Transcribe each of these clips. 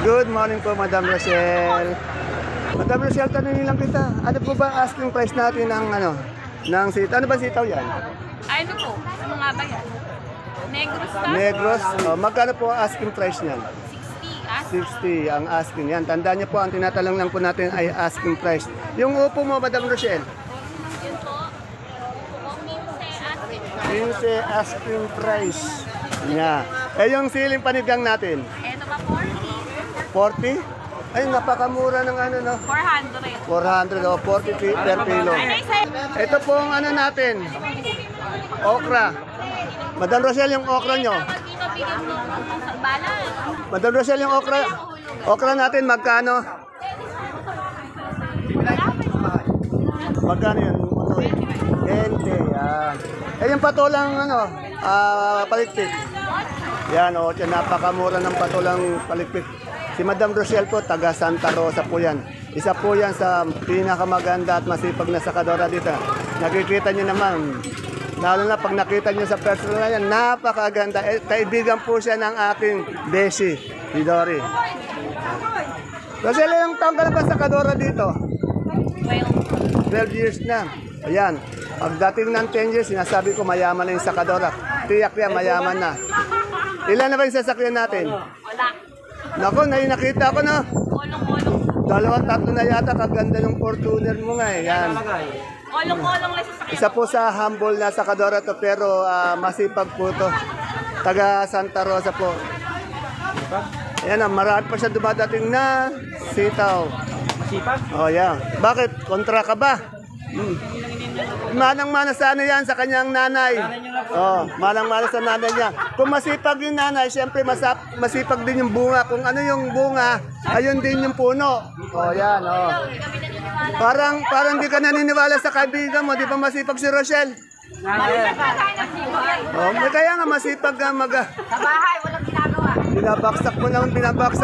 Good morning po, Madam Rochelle. Madam Rochelle, tanongin lang kita. Ano po ba asking price natin ng sitaw? Ano ba sitaw yan? Ano po? Ano nga ba yan? Negros ka? Negros. Magkano po ang asking price niyan? 60. 60 ang asking yan. Tandaan niyo po, ang tinatanong lang po natin ay asking price. Yung upo mo, Madam Rochelle? Yun po. Quince asking price. Nga. Eh yung siling panigang natin? Ito ba 40? 40? Ay, napakamura ng 400. 400 o 40 per kilo. Ito po ang natin. Okra. Madam Rochelle, yung okra nyo. Bigyan mo sa balan. Madam Rochelle, yung okra natin, magkano? Magkano yun? 20, yan. Eh, yung patulang, palikpik. Yan, napakamura ng patulang palikpik. Si Madam Rochelle po, taga Santa Rosa po yan. Isa po yan sa pinakamaganda at masipag na sakadora dito. Nakikita nyo naman, lalo na pag nakita nyo sa personal na yan, napakaganda. Kaibigan po siya ng aking Beshi, Hidori. Rochelle, yung taong ka na ba sakadora dito? 12 years na. Ayan. Pagdating ng 10 years, sinasabi ko mayaman na yung sakadora. Tiyak yan, mayaman na. Ilan na ba yung sasakyan natin? Wala. Naku, nakita ko na. Kolong-kolong. 2, 3 na yata, kaganda ng Fortuner mo nga eh. Yan. Kolong-kolong lang sa Isa po sa humble na sakadora to, pero masipag po to. Taga Santa Rosa po. Ayan na, marami pa siya dumadating na sitaw. Masipag? Oh, yan. Bakit? Kontra ka ba? Manang-mana sa yan, sa kanyang nanay. Oh, manang-mana sa nanay niya. Kung masipag yung nanay, siyempre masipag din yung bunga. Kung ano yung bunga, ayun din yung puno. Oh, yan, oh. Parang di ka naniniwala sa kaibigan mo, di ba masipag si Rochelle? Oh, kaya nga masipag ka Sa bahay, walang ginagawa. Binabaksak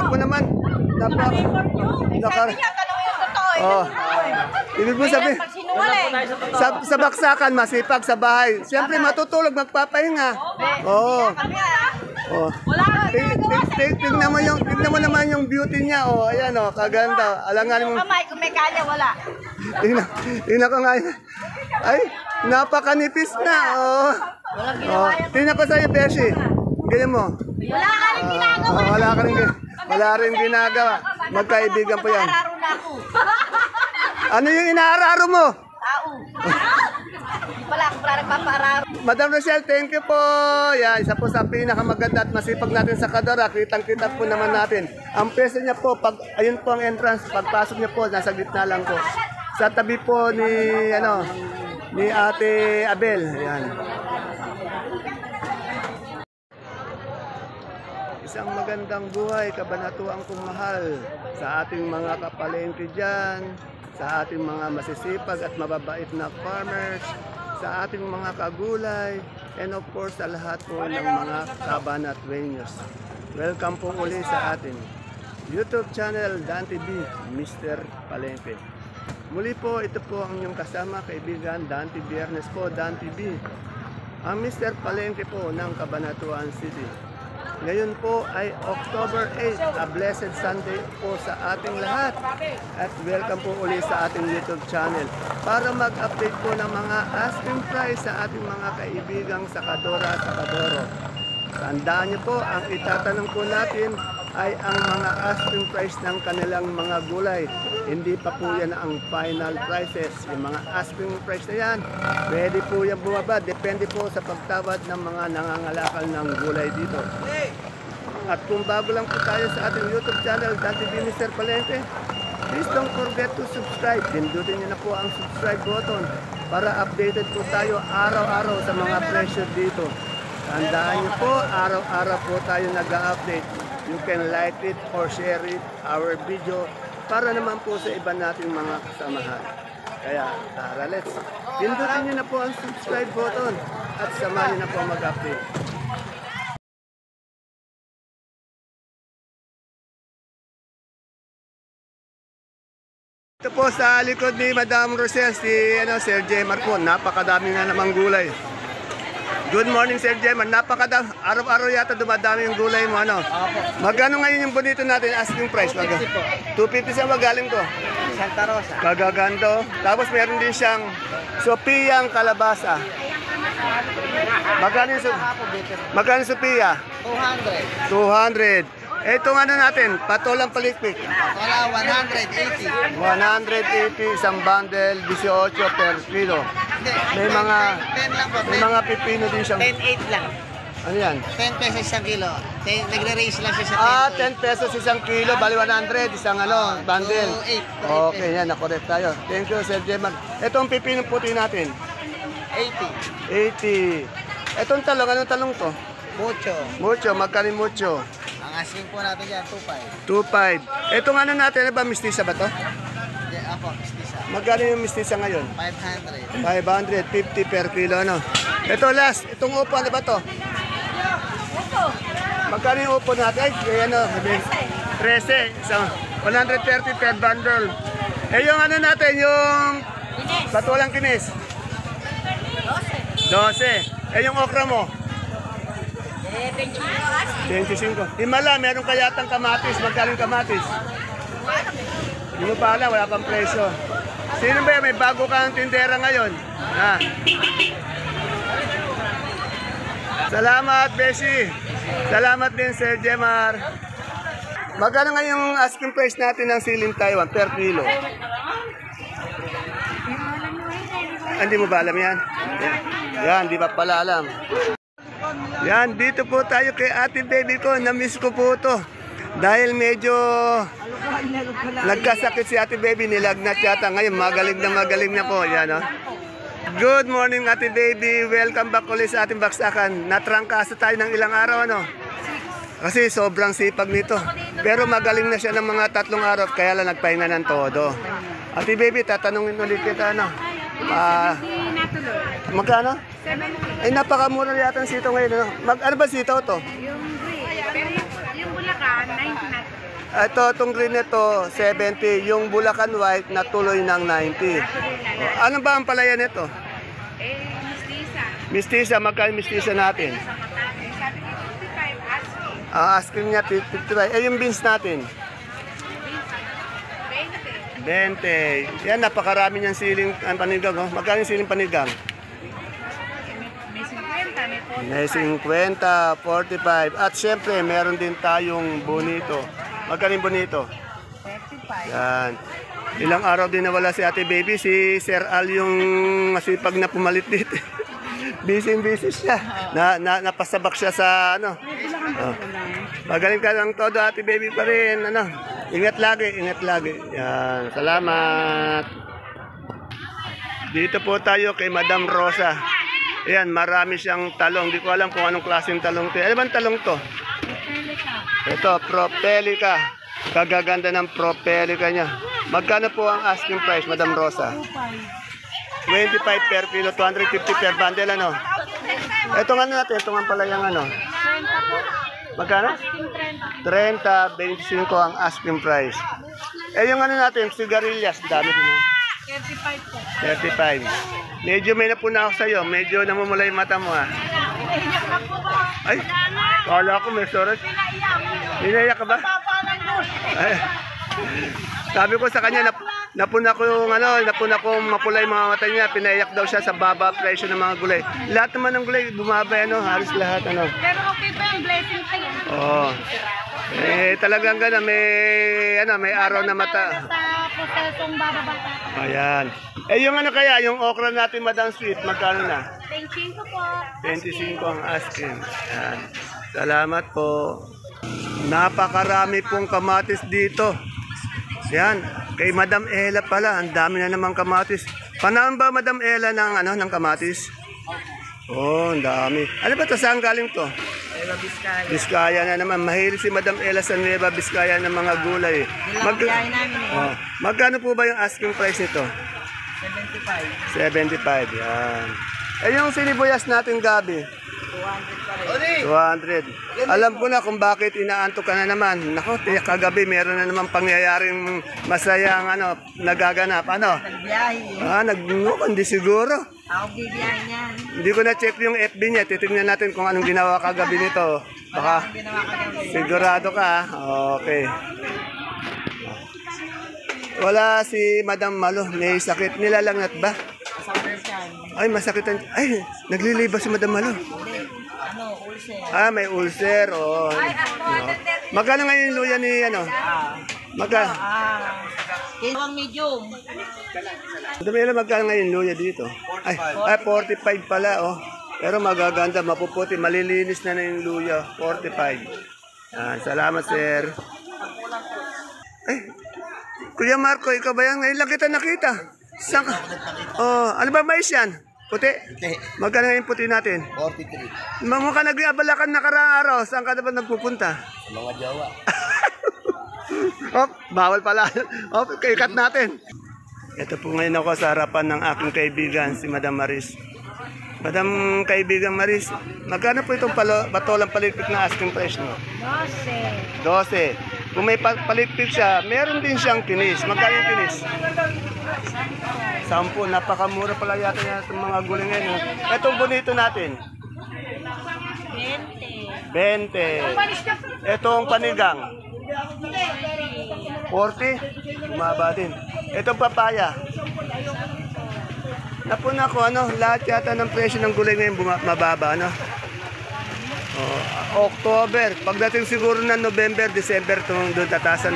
mo naman. Oh. Ibig mo sabihin, sa baksakan, masipag sa bahay. Siyempre, matutulog, magpapahinga. Oo. Oh. Tingnan mo naman yung beauty niya. Oh, ayan, oh, kaganda. Alanganin mo. Kamay, kung may kanya, wala. Tingnan ko nga. Ay, napakanipis na. Oh. Oh. Tingnan ko sa'yo, Beshi. Ganyan mo. Wala ka rin ginagawa. Wala rin ginagawa. Magkaibigan po yan. Araro na ako. Ano yung inaararo mo? Tao. Hindi pala ako para nagpapaararo. Madam Rochelle, thank you po. Yan, isa po sa pinakamaganda at masipag natin sa kadora. Kitang-kita po naman natin. Ang pwesto niya po, ayun po ang entrance. Pagpasok niya po, nasa gitna lang po. Sa tabi po ni Ate Abel. Yan. Isang magandang buhay, kabanatuang kumahal sa ating mga kapalengke dyan, sa ating mga masisipag at mababait na farmers, sa ating mga kagulay, and of course sa lahat po ng mga kabanatuenyos. Welcome po uli sa ating YouTube channel, Dan TV, Mr. Palengke. Muli po, ito po ang inyong kasama, kaibigan, Dan TV Biernes po, Dan TV. Ang Mr. Palengke po ng Cabanatuan City. Ngayon po ay October 8, a blessed Sunday po sa ating lahat. At welcome po uli sa ating YouTube channel para mag-update po ng mga asking price sa ating mga kaibigang sakadora, sakadoro. Tandaan niyo po, ang itatanong po natin ay ang mga asking price ng kanilang mga gulay. Hindi pa po yan ang final prices. Yung mga asking price na yan, pwede po yan bumaba. Depende po sa pagtawad ng mga nangangalakal ng gulay dito. At kung bago lang po tayo sa ating YouTube channel, Dan TV Mr. Palengke, please don't forget to subscribe. Pindutin niyo na po ang subscribe button para updated po tayo araw-araw sa mga presyo dito. Tandaan niyo po, araw-araw po tayo nag-update. You can like it or share it, our video, para naman po sa iba nating mga kasamahan. Kaya, tara, let's. Pindutin niyo na po ang subscribe button at samahan niyo na po mag-update. Ito po sa likod ni Madam Rochelle, si Sir J. Marcon. Napakadami na namang gulay. Good morning, Sir Gemma. Araw-araw yata dumadami yung gulay mo, ano? Magkano ngayon yung bonito natin, asking price? 250 po. 250 siya, magaling to. Santa Rosa. Kagagando. Tapos meron din siyang Sopiang kalabasa. Magkano yung, magkano yung Sophia? 200. 200. Itong ano natin, patolang palikpik. Wala, 180. 180 isang bundle, 18 per kilo. May mga 10 lang po. may mga pipino din siyang 10.8 lang. ano yan? 10 pesos isang kilo. Nagre-raise lang siya sa 10. 10 pesos isang kilo, bali 100 isang ano, bundle. 2.8. Okay, yan, nakorek tayo. Thank you, Sir Jeman. Itong pipino puti natin, 80. 80. Itong talong, anong talong to? Mucho. Mucho, magkano yung mucho? Ang asking po natin dyan, 2.5. 2.5. Itong ano natin, ano ba, mistisa ba to? Ako, mistisa. Magkano yung mistisa ngayon? 500. 550 per kilo, ano? Ito last, itong upo, ano ba to? Magkano yung upo natin? Ay, kaya ano, 13. Isang 130 per bundle. Eh, yung ano natin, yung patulang kinis? 12. Eh, yung okra mo? 25. Himala, meron kayatang kamatis. Magkano yung kamatis? Hindi mo pa alam, wala pang presyo. Sino ba yan? May bago kang tindera ngayon? Ha? Salamat, Beshi. Salamat din, Sir Jemar. Magkano nga yung asking price natin ng siling Taiwan per kilo? Hindi mo ba alam yan? Yan, di ba pala alam? Yan, dito po tayo kay ate baby ko. Na-miss ko po to. Dahil medyo nagkasakit si ate baby, nilagnat yata. Ngayon, magaling na po. Yan, no? Good morning, ate baby. Welcome back ulit sa ating baksakan. Natrangkasa tayo ng ilang araw, ano? Kasi sobrang sipag nito. Pero magaling na siya ng mga 3 araw, kaya lang nagpahinga ng todo. Ate baby, tatanungin ulit kita, ano? Magkano? Ay, napakamura yata ang sito ngayon. Ano, ano ba sito to? Yung green. Yung Bulacan, 99. Ito, itong green nito, 70. Yung Bulacan white, natuloy ng 90. Ano ba ang palaya nito? Mistisa. Mistisa, magkano mistisa natin? Sabi ko, 55, asking. Asking niya, 55. Eh, yung beans natin? 20. 20. Yan, napakarami niyang siling panigang. Oh. Magkano yung siling panigang? May 50, may 40. May 50, 45. At syempre, meron din tayong bonito. Magkano yung bonito? 35. Yan. Ilang araw din nawala si ate baby. Si Sir Al yung masipag na pumalit dito. Busy siya. Napasabak siya sa ano. Oh. Magaling ka lang todo ate baby pa rin. Ano. Ingat lagi, ingat lagi. Yan. Salamat. Dito po tayo kay Madam Rosa. Ayan, marami siyang talong. Hindi ko alam kung anong klaseng talong to. Ano bang talong to? Ito, Propelica. Kagaganda ng Propelica niya. Magkano po ang asking price, Madam Rosa? 25 per kilo, 250 per bundle, ano? Ito nga natin, ito nga pala yung ano. Magkano? 30, 25 ang asking price. Eh yung ano natin, sigarilyas, dami din. 35 po. 35. Medyo may napuna ako sa'yo. Medyo namumula yung mata mo, ha? Ay, kala ko may sorot. Pinaiyak ka ba? Ay, sabi ko sa kanya, napuna ko yung napuna ko mapula yung mga mata niya. Pinaiyak daw siya sa baba presyo ng mga gulay. Lahat naman ng gulay, bumaba, halos lahat, Pero okay pa yung blessing kayo. Oo. Eh, talagang gana, may araw na mata. Sa prosesong bababa. Ayan. Eh, yung ano kaya, yung okra natin, Madam Sweet, magkano na? 25 po. 25 ang asking. Ayan. Salamat po. Napakarami pong kamatis dito. Yan. Kay Madam Ella pala, ang dami na namang kamatis. Panahon ba, Madam Ella, ng kamatis? Oh, ang dami. Ano ba ito? Saan galing to? Nueva Vizcaya. Biskaya na naman. Mahilig si Madam Ella sa Nueva Vizcaya ng mga gulay. Magkano po ba yung asking price nito? 75. 75. Yan. Eh, yung sinibuyas natin gabi? 200 pa rin. 200. Alam ko na kung bakit inaantok ka na naman. Nako, tiyak kagabi meron na naman pangyayaring masayang nagaganap. Ano? Nagbiyahe. Hindi siguro. Ako bibiyahin yan. Hindi ko na-check yung FB niya. Titingnan natin kung anong ginawa kagabi nito. Baka sigurado ka. Okay. Wala si Madam Malo. May sakit. Nilalagnat ba? Ay, masakitan. Ay, nagliliba si Madam Malo. Ulcer. May ulcer. Oh. Magkano ngayon yung luya ni ano? Magkano? Kilawang medium. Madam Ella, magkano ngayon yung luya dito? Ay, 45 pala. Oh. Pero magaganda, mapuputi, malilinis na yung luya. 45. Salamat, sir. Ay, Kuya Marco, ikaw ba yan? Ngayon lang kita nakita. Saan ka? Oh, ano ba mais yan? Puti? Magkano ngayon puti natin? 43. Mukha nag-iabalakan na karang araw. Saan ka na ba nagpupunta? Sa mga jowa. Bawal pala. Ikat natin. Ito po ngayon ako sa harapan ng aking kaibigan, si Madam Maris. Madam kaibigan Maris, magkano po itong batolang palipik na asking price mo? 12. 12. Kung may palipik siya, meron din siyang kinis. Magkano yung kinis? 10. Napakamura pala yata yan itong mga gulay ngayon. No? Itong bonito natin? 20. Itong panigang? 40. Bumaba din. Itong papaya? Napuna ko, lahat yata ng presyo ng gulay ngayon mababa, October. Pagdating siguro ng November, December, doon tataas,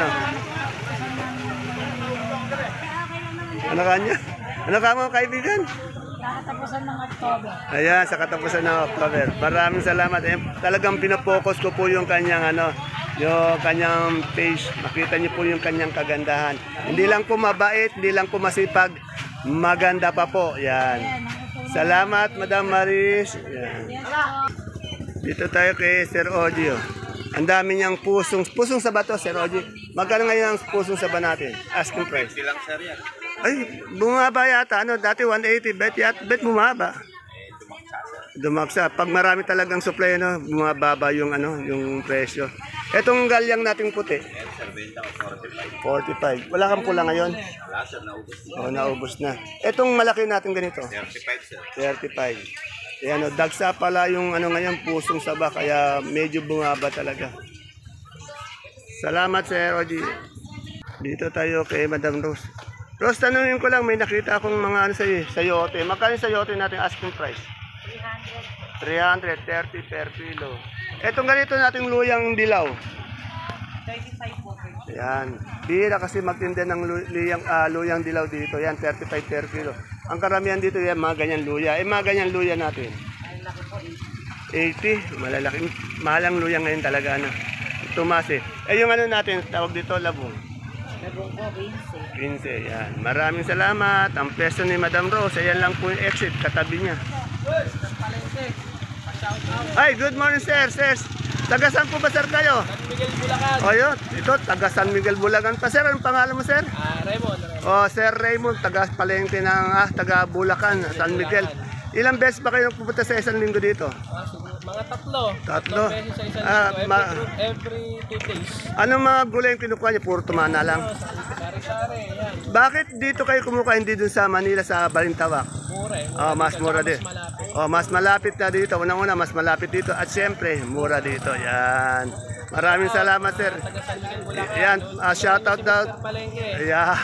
Ano kanya? Ano ka mo, kaibigan? Katapusan ng October. Ayan, sa katapusan ng October. Maraming salamat. Talagang pinapokus ko po yung kanyang, yung kanyang page. Makita niyo po yung kanyang kagandahan. Hindi lang po mabait, hindi lang po masipag, maganda pa po. Yan. Salamat, Madam Maris. Yan. Dito tayo kay Sir Oji. Ang dami niyang pusong saba to, Sir Oji. Magkano ngayon ang pusong saba natin? Asking price. Silang sir yan. Ay, bumaba yata. Dati 180. Bet bumaba. Dumaksa. Pag marami talagang supply, bumababa yung, yung presyo. Etong galyang nating puti. 45. Wala kang pula ngayon? Wala sir, naubos. Naubos na. Etong malaki natin ganito? 35 sir. 35. Ayan, dagsa pala yung ngayon, pusong saba, kaya medyo bumaba talaga. Salamat, Sir Oji. Dito tayo kay Madam Rose. Rose, tanungin ko lang, may nakita akong mga sayote. Magkano yung sayote natin asking price? 300. 330 per kilo. Etong ganito nating luyang dilaw. 35 po. Ayan. Bira kasi magtinda ng luyang dilaw dito. Yan, 35 per kilo. Ang karamihan dito yan, mga ganyan luya. Mga ganyan luya natin. 80. Malalaki. Mahalang luya ngayon talaga, Tumas yung natin, tawag dito, labong. Labong po, 15. 15, yan. Maraming salamat. Ang peso ni Madam Rose, ayan lang po yung exit, katabi niya. Ay, good morning, sir. Sirs, taga saan po ba, sir, kayo? San Miguel, Bulacan. O, yun. Ito, taga San Miguel, Bulacan pa, sir. Anong pangalan mo, sir? Raymond. Sir Raymond, taga palengke ng taga Bulacan, San Miguel. Ilang beses ba kayo pupunta sa isang linggo dito? Mga tatlo. Tatlo? Beses sa isang linggo. Every 2 days. Anong mga gulay yung kinukuha niyo? Puro tumana lang. Sari-sari, yan. Bakit dito kayo kumukuha, hindi dun sa Manila, sa Balintawak? Mura Mas mura din. malapit. Mas malapit na dito. Unang-una, mas malapit dito. At siyempre, mura dito. Yan. Maraming salamat, sir. Taga San Miguel, Bulacan. Yan, shoutout daw. Palengke. Yeah.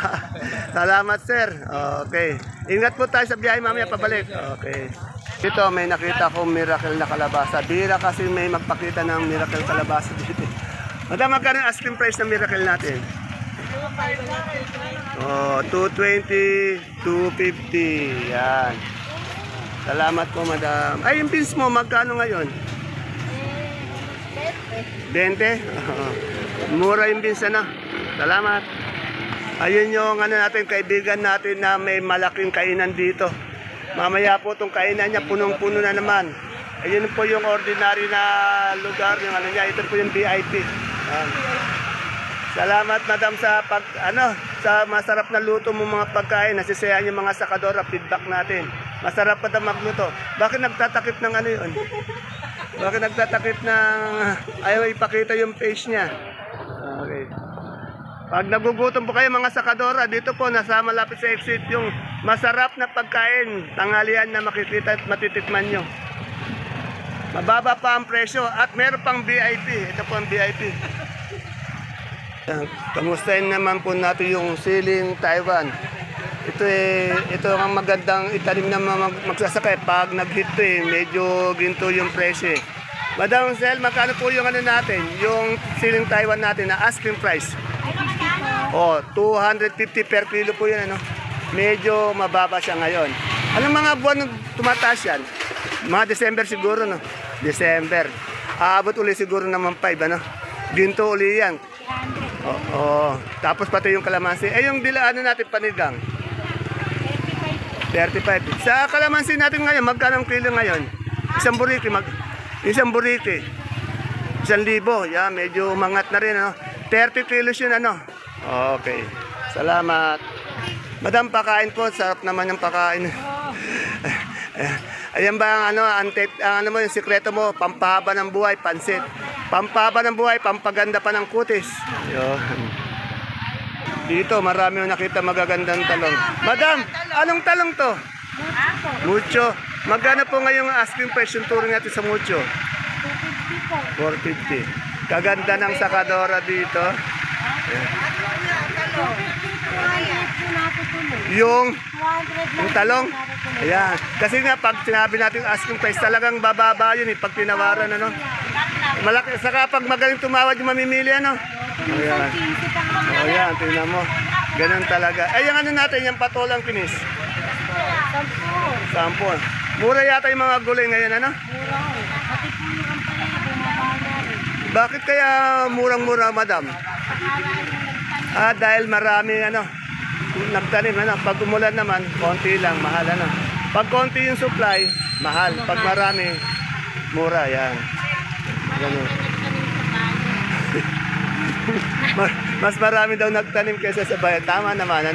Salamat, sir. Okay. Ingat po tayo sa biyahe mamaya pabalik. Okay. Dito may nakita akong miracle na kalabasa. Bira kasi may magpakita ng miracle kalabasa dito. Madam, magkano ang ice cream price ng miracle natin? 220, 250. Yan. Salamat po, madam. Ay, yung beans mo, magkano ngayon? 20? Mura yung beans, Salamat. Ayun yung natin, kaibigan natin na may malaking kainan dito. Mamaya po itong kainan niya, punong-puno na naman. Ayun po yung ordinary na lugar, yung niya. Ito po yung VIP. Ayan. Salamat, madam, sa sa masarap na luto mo mga pagkain. Nasisayan yung mga sakadora, feedback natin. Masarap pa daw magluto. Bakit nagtatakip ng yun? Bakit nagtatakip ng ayaw ipakita yung page niya? Okay. Pag nagugutom po kayo mga sakadora, dito po nasa malapit sa exit yung masarap na pagkain, tanghalian na makikita at matitikman nyo. Mababa pa ang presyo at meron pang VIP. Ito po ang VIP. Kamustahin naman po natin yung siling Taiwan. Ito ang magandang itanim na magsasakay. Pag nag-hit to medyo ginto yung presyo. Madam Sel, magkano po yung ano natin? Yung siling Taiwan natin na asking price? Oh, 250 per kilo po yun, ano? Medyo mababa siya ngayon. Anong mga buwan tumataas yan? Mga December siguro, no? December. Aabot uli siguro naman 5, ano? Ginto uli yan. Oo. Tapos pati yung kalamansi. Yung dilaan natin panigang? 35. Sa kalamansi natin ngayon, magkano ang kilo ngayon? Isang buriki. Isang buriki. 1,000. Yan, medyo umangat na rin, ano? 30 kilos yun, ano? Okay. Salamat. Madam, pakain po. Sarap naman yung pakain. Ayan ba ang ano mo, yung sikreto mo, pampahaba ng buhay, pansit. Pampahaba ng buhay, pampaganda pa ng kutis. Yun. Dito, marami yung nakita magagandang talong. Madam, anong talong to? Mucho. Magkano po ngayong asking price yung turing natin sa mucho? 450. Kaganda ng sakadora dito. Yung talong. Ayan. Kasi nga pag sinabi natin asking price, talagang bababa yun pag tinawaran, ano? Malaki. Saka pag magaling tumawad yung mamimili, ano? Ayan. Ayan, tingnan mo. Ganun talaga. Ay, yung ano natin, yung patolang kinis? 10. Mura yata yung mga gulay ngayon, ano? Bakit kaya murang-mura, madam? Dahil marami, nagtanim, Pag umulan naman, konti lang, mahal, Pag konti yung supply, mahal. Pag marami, mura, yan. Ganun. Mas marami daw nagtanim kaysa sa bayan. Tama naman,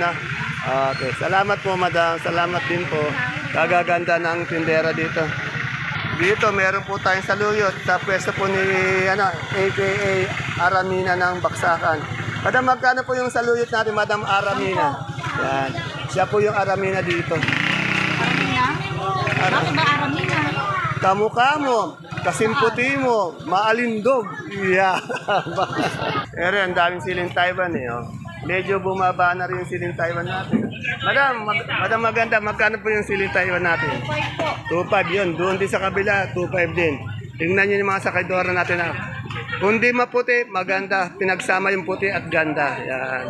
Okay, salamat po, madam. Salamat din po. Kagaganda ng tindera dito. Dito, meron po tayong saluyot sa pwesto po ni, AKA Aramina ng Baksakan. Madam, magkano po yung saluyot natin, Madam Aramina? Yan. Siya po yung Aramina dito. Bakit ba Aramina? Kamukha mo, kasimputi mo, maalindog. Yeah. Pero ang daming siling Taiwan Medyo bumaba na rin yung siling Taiwan natin. Madam maganda, magkano po yung siling Taiwan natin? 2.5 yun. Doon din sa kabila, 2.5 din. Tingnan nyo yung mga sakaydora natin Kung di maputi, maganda. Pinagsama yung puti at ganda. Yan.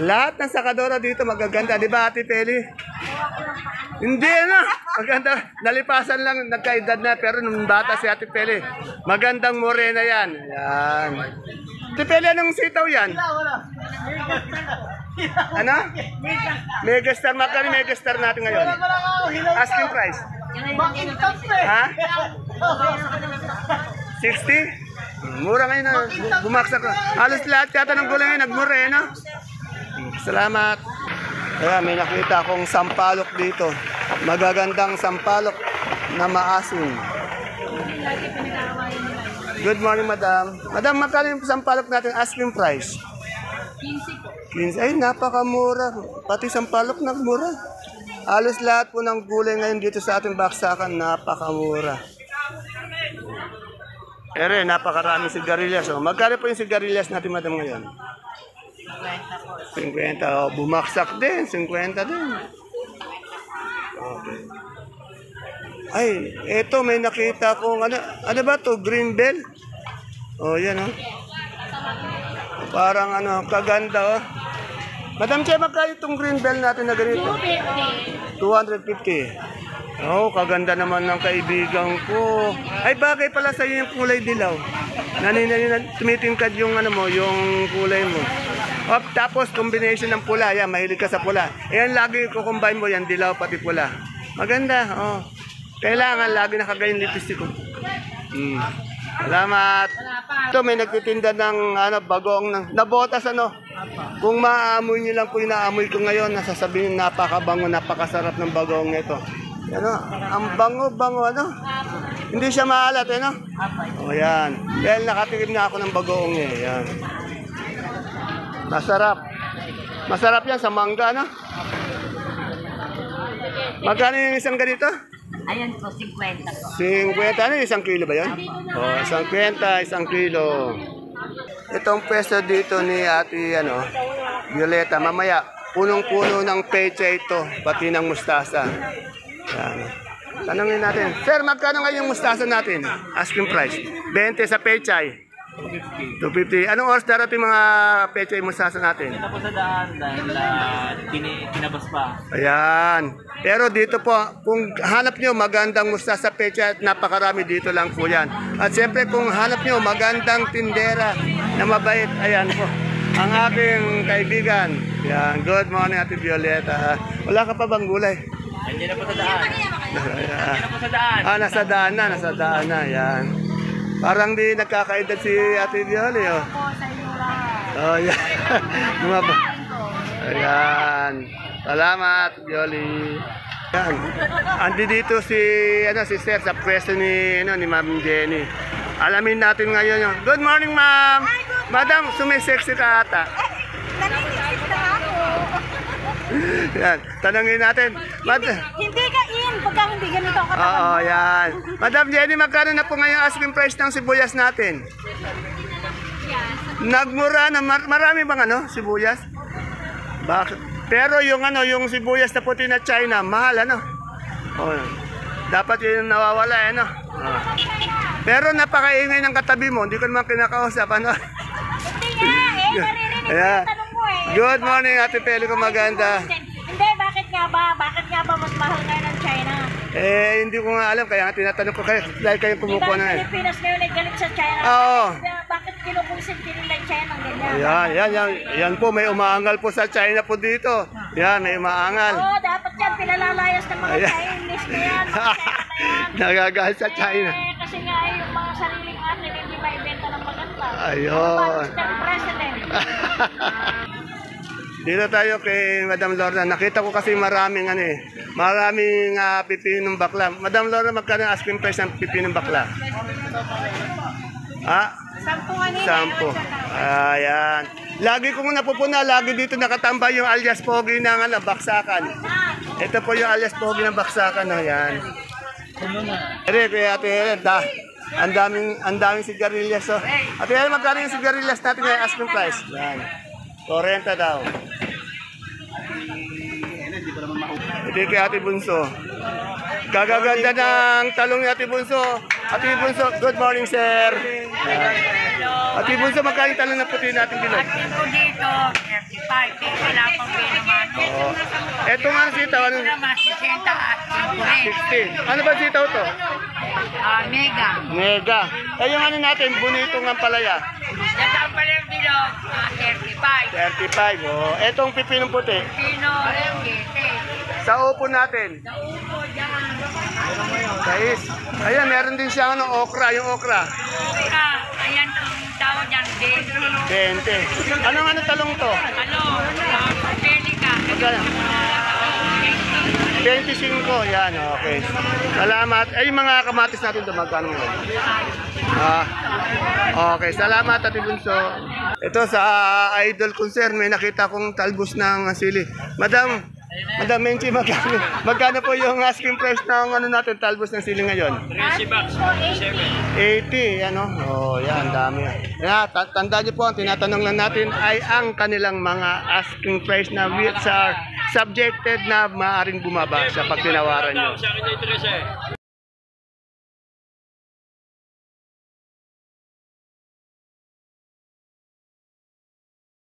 Lahat ng sakadora dito magaganda. Di ba, Ate Peli? Hindi, maganda. Nalipasan lang, nagkaedad na. Pero nung bata si Ate Peli, magandang morena yan. Yan. Ate Peli, anong sitaw yan? Ano? Megastar. Magkano megastar natin ngayon? Asking price. Ha? 60? Mura ngayon bumaksak. Halos lahat yata ng gulay ngayon nagmura Salamat. Kaya may nakita akong sampalok dito. Magagandang sampalok na maasim. Good morning, madam. Madam, magkano yung sampalok natin asking price? 15. Ay, napakamura. Pati sampalok nagmura. Halos lahat po ng gulay ngayon dito sa ating baksakan, napakamura. Ere, napakaraming sigarilyas. Magkano po yung sigarilyas natin, madam, ngayon? 50. Bumaksak din. 50 din. Okay. Ay, eto may nakita kong ano ba to? Green bell? Yan Parang kaganda Madam Che, magkano itong green bell natin na ganito? 250. Kaganda naman ng kaibigan ko. Ay, bagay pala sa iyo yung kulay dilaw. Tumitingkad yung yung kulay mo. Tapos combination ng pula, yan, mahilig ka sa pula. Ayan, lagi ko combine mo yan, dilaw pati pula. Maganda, Kailangan lagi nakagayon lipstick ko. Salamat. Ito may nagtitinda ng bagong nabotas Kung maamoy niyo lang po yung naamoy ko ngayon, nasasabihin napakabango, napakasarap ng bagong nito. Ang bango-bango Hindi siya maalat yan. Dahil nakatikim na ako ng bagoong yan. Masarap. Masarap yan sa mangga, no? Magkano yung isang ganito? Ayan po, 50 po. 50, ano yung isang kilo ba yan? Oh, 50, isang kilo. Itong pwesto dito ni Ate Violeta, mamaya, punong-puno ng pecha ito, pati ng mustasa. Yan. Tanungin natin, Sir, magkano ngayon yung mustasa natin? Asking price. 20 sa pechay. 250. Anong oras darating mga pechay mustasa natin? Ito po sa daan dahil kinabas pa. Ayan. Pero dito po, kung hanap nyo magandang mustasa pecha, napakarami dito lang po yan. At siyempre kung hanap nyo magandang tindera na mabait, ayan po. Ang aking kaibigan. Yan. Good morning, Ate Violeta. Wala ka pa bang gulay? Andiyan na po sa daan. Andiyan na po sa daan. Nasa daan na. Yan. Parang di nagkakaedad si Ate Violeta. Oh. Oh, yan. Lumaba. Ayan. Salamat, Violi. Yan. Andi dito si Sir sa pwesto ni Ma'am Jenny. Alamin natin ngayon yung. Good morning, Ma'am. Madam, sumisexy ka ata. Naninisip na ako. Yan. Tanungin natin. Hindi ka in pagka hindi ganito ang katawan. Oo, yan. Madam Jenny, magkano na po ngayon asking price ng sibuyas natin? Nagmura na. Marami bang sibuyas? Bakit? Pero yung sibuyas na puti na China, mahal Oh, dapat yun nawawala Oh. Pero napakaingay ng katabi mo, hindi ko naman kinakausap Hindi nga, naririnig Ayan. yung tanong mo Good morning, Ate Peli, kung maganda. Hindi, bakit nga ba? Bakit nga ba mas mahal ngayon ng China? Hindi ko nga alam, kaya nga tinatanong ko kayo, dahil kayong Diba kumukuha ang na Pilipinas ngayon ay galit sa China? Oo. Bakit kinukonsinti nila yung China ng ganyan? Yan po, may umaangal po sa China po dito. Yan, may umaangal. Oo, dapat yan, pinalalayas ng mga Ayan. Chinese na yan, mga China na yan. Nagagalit sa China. Kasi nga yung mga sariling atin hindi maibenta ng maganda. Ayun. Mr. President. Dito tayo kay Madam Lorna. Nakita ko kasi maraming pipinong bakla. Madam Lorna, magkano asking price ng pipinong bakla? Sampo. Ayan. Lagi kong napupuna, lagi dito nakatambay yung alias pogi ng Baksakan. Ito po yung alias pogi ng Baksakan. Ayan. Ate Helen, ang daming sigarilyas. Ate Helen, magkano yung sigarilyas natin ngayon asking price? Yan. 40 daw. Ito kay Ate Bunso. Gagaganda ng talong ni Ate Bunso. Ate Bunso, good morning, sir. Ate Bunso, magkano yung talong na puti natin bilog? Ito dito, 35. Wala pang pinamano. Ito nga sitaw, ano? Mas 60 at 60. Ano ba sitaw to? Mega. Mega. Eh yung natin, bonito ng palaya. Nasaan pala yung bilog? 35. 35. Oh. Etong pipinong puti. Pino, Gete. Sa upo natin. Guys. Ayan, meron din siyang okra. Yung okra. Ayan ang tawag yan, 20. Anong talong to? Pelica. Magkano? 25. Yan, okay. Salamat. Ay, yung mga kamatis natin ito, magkano ngayon? Okay, salamat Ate Bunso. Ito sa Idol Concern, may nakita kong talbos ng sili. Madam Menchi, magkano po yung asking price ng natin, talbos ng sili ngayon? 30 bucks, 80, Oh, yan, dami. Yan, tandaan niyo po, ang tinatanong lang natin ay ang kanilang mga asking price na which are subjected na maaaring bumaba sa pagtinawaran niyo. Sa akin yung 13.